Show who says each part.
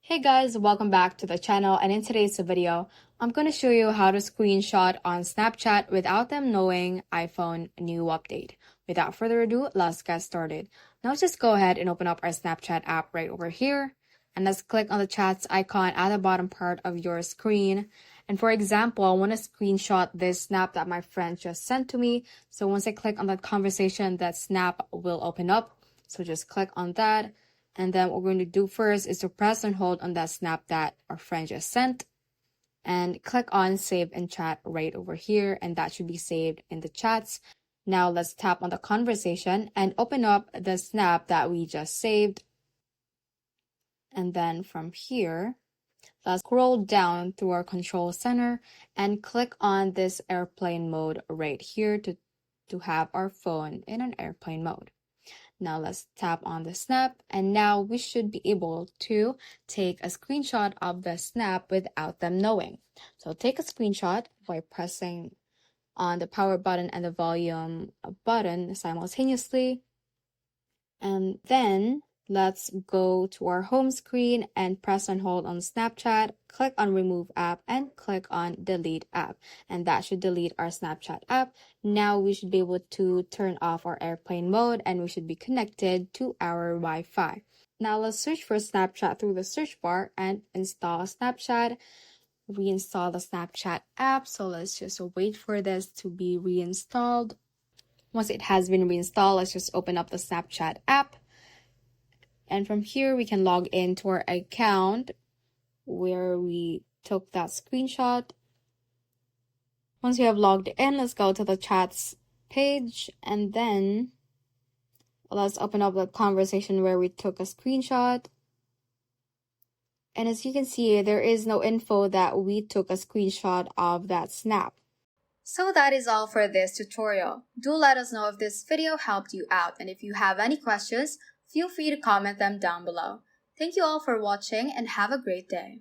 Speaker 1: Hey guys, welcome back to the channel, and in today's video, I'm going to show you how to screenshot on Snapchat without them knowing iPhone new update. Without further ado, let's get started. Now just go ahead and open up our Snapchat app right over here, and let's click on the chats icon at the bottom part of your screen. And for example, I want to screenshot this snap that my friend just sent to me. So once I click on that conversation, that snap will open up. So just click on that. And then what we're going to do first is to press and hold on that snap that our friend just sent. And click on save in chat right over here. And that should be saved in the chats. Now let's tap on the conversation and open up the snap that we just saved. And then from here, let's scroll down through our control center and click on this airplane mode right here to have our phone in an airplane mode. Now let's tap on the snap, and now we should be able to take a screenshot of the snap without them knowing. So take a screenshot by pressing on the power button and the volume button simultaneously. And then let's go to our home screen and press and hold on Snapchat, click on remove app and click on delete app. And that should delete our Snapchat app. Now we should be able to turn off our airplane mode and we should be connected to our Wi-Fi. Now let's search for Snapchat through the search bar and install Snapchat. Reinstall the Snapchat app. So let's just wait for this to be reinstalled. Once it has been reinstalled, let's just open up the Snapchat app. And from here, we can log into our account where we took that screenshot. Once we have logged in, let's go to the chats page. And then let's open up the conversation where we took a screenshot. And as you can see, there is no info that we took a screenshot of that snap. So that is all for this tutorial. Do let us know if this video helped you out, and if you have any questions, feel free to comment them down below. Thank you all for watching and have a great day.